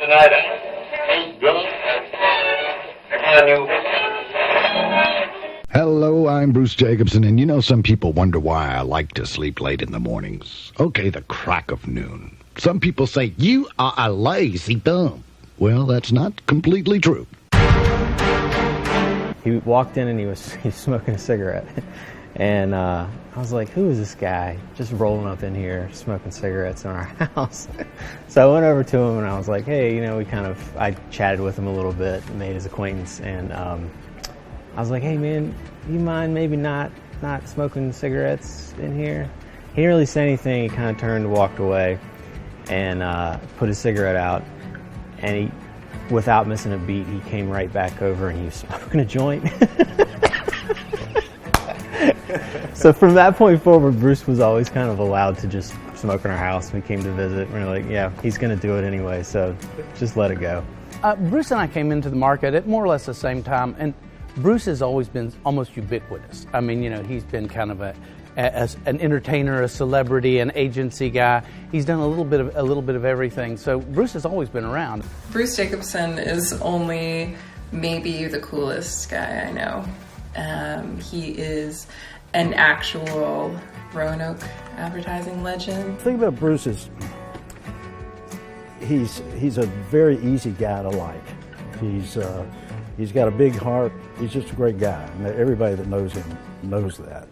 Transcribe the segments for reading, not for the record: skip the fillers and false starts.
tonight, Hey, Billy. Can you? Hello, I'm Bruce Jacobson, and you know some people wonder why I like to sleep late in the mornings. Okay, the crack of noon. Some people say, you are a lazy bum. Well, that's not completely true. He walked in and he was smoking a cigarette. And I was like, who is this guy just rolling up in here smoking cigarettes in our house? So I went over to him and I was like, hey, you know, I chatted with him a little bit, made his acquaintance, and I was like, hey man, you mind maybe not smoking cigarettes in here? He didn't really say anything. He kind of turned and walked away and put his cigarette out, and without missing a beat, he came right back over and he was smoking a joint. So from that point forward, Bruce was always kind of allowed to just smoke in our house. We came to visit, and we were like, yeah, he's going to do it anyway, so just let it go. Bruce and I came into the market at more or less the same time, and Bruce has always been almost ubiquitous. I mean, you know, he's been kind of an entertainer, a celebrity, an agency guy. He's done a little bit of everything. So Bruce has always been around. Bruce Jacobson is only maybe the coolest guy I know. He is an actual Roanoke advertising legend. The thing about Bruce is he's a very easy guy to like. He's got a big heart. He's just a great guy. And everybody that knows him knows that.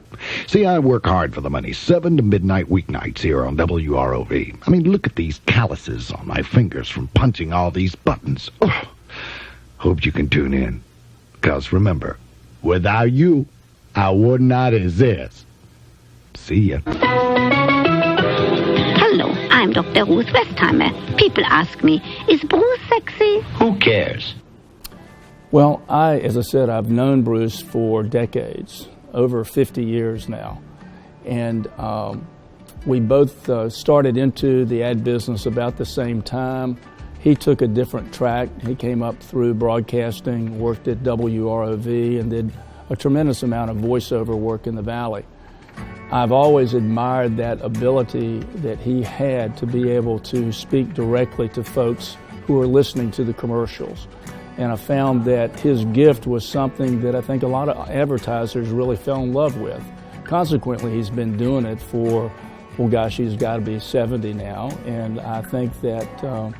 See, I work hard for the money, 7 to midnight weeknights here on WROV. I mean, look at these calluses on my fingers from punching all these buttons. Oh, hope you can tune in. Because remember, without you, I would not exist. See ya. Hello, I'm Dr. Ruth Westheimer. People ask me, is Bruce sexy? Who cares? Well, as I said, I've known Bruce for decades, over 50 years now. And we both started into the ad business about the same time. He took a different track. He came up through broadcasting, worked at WROV, and did a tremendous amount of voiceover work in the Valley. I've always admired that ability that he had to be able to speak directly to folks who are listening to the commercials. And I found that his gift was something that I think a lot of advertisers really fell in love with. Consequently, he's been doing it for, well, gosh, he's got to be 70 now. And I think that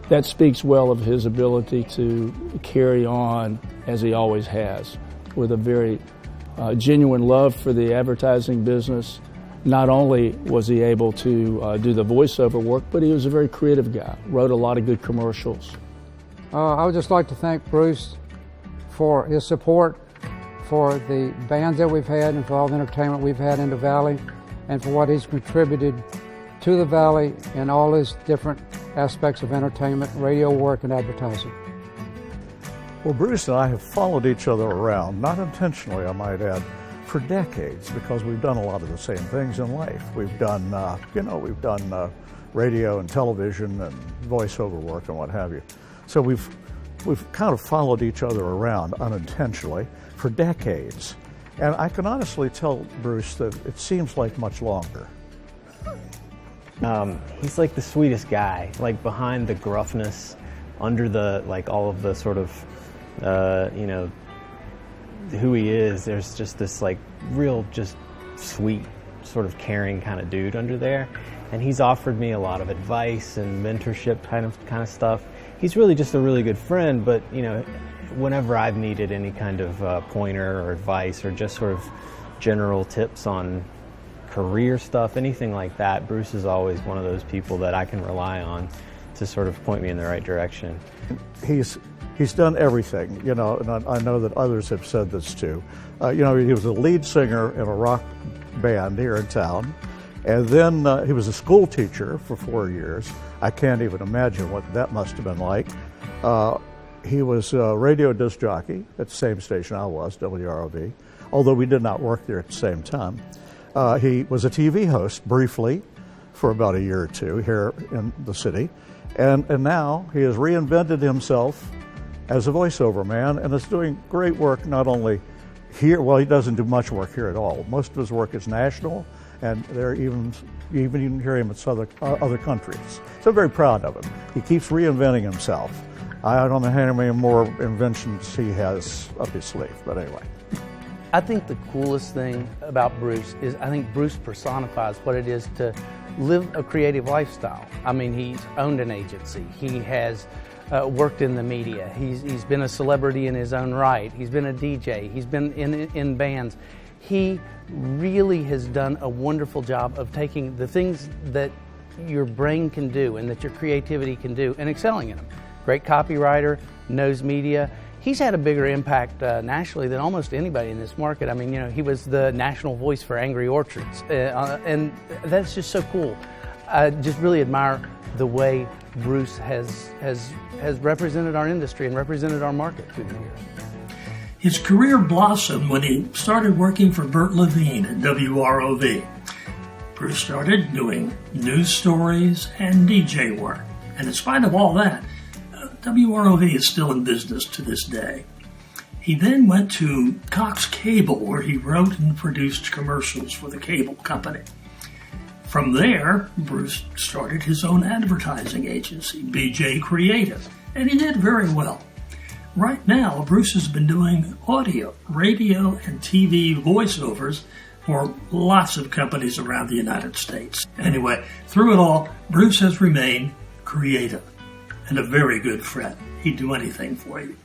that speaks well of his ability to carry on as he always has, with a very genuine love for the advertising business. Not only was he able to do the voiceover work, but he was a very creative guy, wrote a lot of good commercials. I would just like to thank Bruce for his support, for the bands that we've had, and for all the entertainment we've had in the Valley, and for what he's contributed to the Valley in all his different aspects of entertainment, radio work, and advertising. Well, Bruce and I have followed each other around, not intentionally, I might add, for decades, because we've done a lot of the same things in life. We've done, radio and television and voiceover work and what have you. So we've kind of followed each other around unintentionally for decades. And I can honestly tell Bruce that it seems like much longer. He's like the sweetest guy, like behind the gruffness, under the, like all of the sort of, who he is, there's just this like real, just sweet, sort of caring kind of dude under there. And he's offered me a lot of advice and mentorship kind of stuff. He's really just a really good friend, but whenever I've needed any kind of pointer or advice or just sort of general tips on career stuff, anything like that, Bruce is always one of those people that I can rely on to sort of point me in the right direction. He's done everything, and I know that others have said this too. He was a lead singer in a rock band here in town, and then he was a school teacher for 4 years. I can't even imagine what that must have been like. He was a radio disc jockey at the same station I was, WROV, although we did not work there at the same time. He was a TV host briefly for about a year or two here in the city, and now he has reinvented himself as a voiceover man and is doing great work not only here, well, he doesn't do much work here at all. Most of his work is national and you even hear him at other countries. So I'm very proud of him. He keeps reinventing himself. I don't know how many more inventions he has up his sleeve, but anyway. I think the coolest thing about Bruce is I think Bruce personifies what it is to live a creative lifestyle. I mean, he's owned an agency. He has worked in the media. He's been a celebrity in his own right. He's been a DJ. He's been in bands. He really has done a wonderful job of taking the things that your brain can do and that your creativity can do and excelling in them. Great copywriter, knows media. He's had a bigger impact nationally than almost anybody in this market. I mean, you know, he was the national voice for Angry Orchards, and that's just so cool. I just really admire the way Bruce has represented our industry and represented our market through the years. His career blossomed when he started working for Bert Levine at WROV. Bruce started doing news stories and DJ work, and in spite of all that, WROV is still in business to this day. He then went to Cox Cable, where he wrote and produced commercials for the cable company. From there, Bruce started his own advertising agency, BJ Creative, and he did very well. Right now, Bruce has been doing audio, radio, and TV voiceovers for lots of companies around the United States. Anyway, through it all, Bruce has remained creative and a very good friend. He'd do anything for you.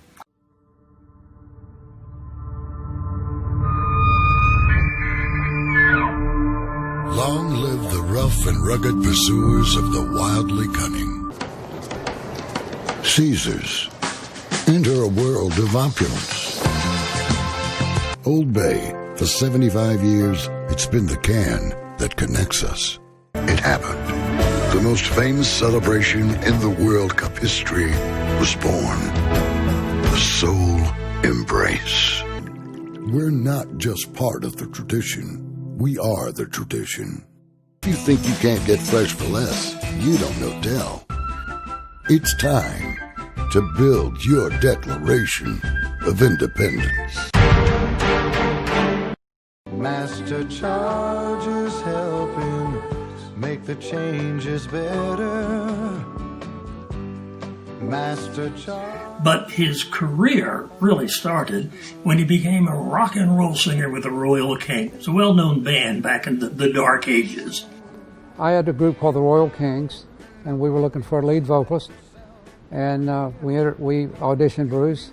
Long live the rough and rugged pursuers of the wildly cunning. Caesars. Enter a world of opulence. Old Bay. For 75 years, it's been the can that connects us. It happened. The most famous celebration in the World Cup history was born. The Soul Embrace. We're not just part of the tradition. We are the tradition. If you think you can't get fresh for less, you don't know Dell. It's time to build your Declaration of Independence. Master Charger's helping make the changes better. Master Charger. But his career really started when he became a rock and roll singer with the Royal Kings. It's a well-known band back in the Dark Ages. I had a group called the Royal Kings, and we were looking for a lead vocalist. And we auditioned Bruce,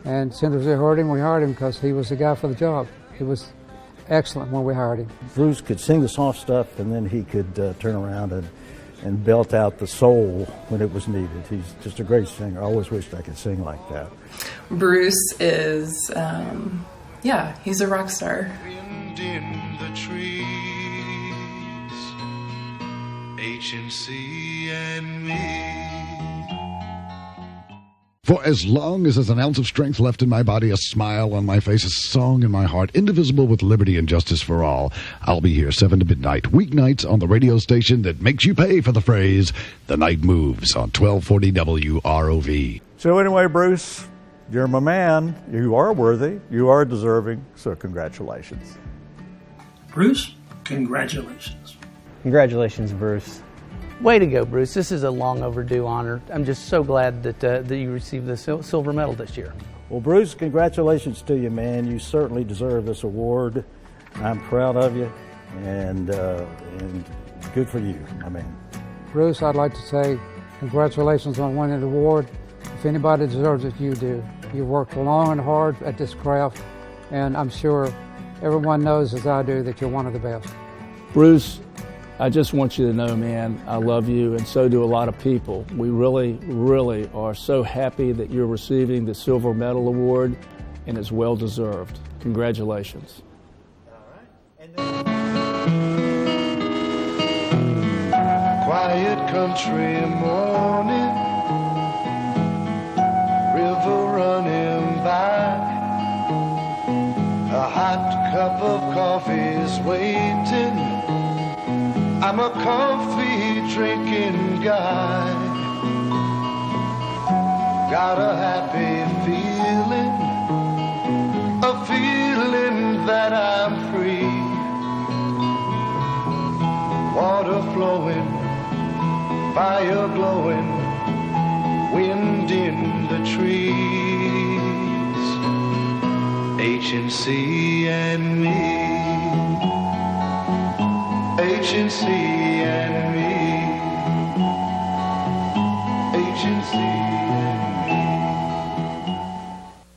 and as soon as we heard him, we hired him because he was the guy for the job. He was excellent when we hired him. Bruce could sing the soft stuff, and then he could turn around and belt out the soul when it was needed. He's just a great singer. I always wished I could sing like that. Bruce is, he's a rock star. Wind in the trees, H&C and me. For as long as there's an ounce of strength left in my body, a smile on my face, a song in my heart, indivisible with liberty and justice for all, I'll be here 7 to midnight, weeknights on the radio station that makes you pay for the phrase, The Night Moves, on 1240 WROV. So anyway, Bruce, you're my man. You are worthy. You are deserving. So congratulations. Bruce, congratulations. Congratulations, Bruce. Way to go, Bruce. This is a long overdue honor. I'm just so glad that you received the silver medal this year. Well, Bruce, congratulations to you, man. You certainly deserve this award. I'm proud of you, and good for you, my man. Bruce, I'd like to say congratulations on winning the award. If anybody deserves it, you do. You worked long and hard at this craft, and I'm sure everyone knows, as I do, that you're one of the best. Bruce, I just want you to know, man, I love you, and so do a lot of people. We really, really are so happy that you're receiving the Silver Medal Award, and it's well deserved. Congratulations. Quiet country morning, river running by, a hot cup of coffee is waiting. I'm a coffee drinking guy. Got a happy feeling, a feeling that I'm free. water flowing, fire glowing, wind in the trees, H&C and me, H&C and me, H&C and me.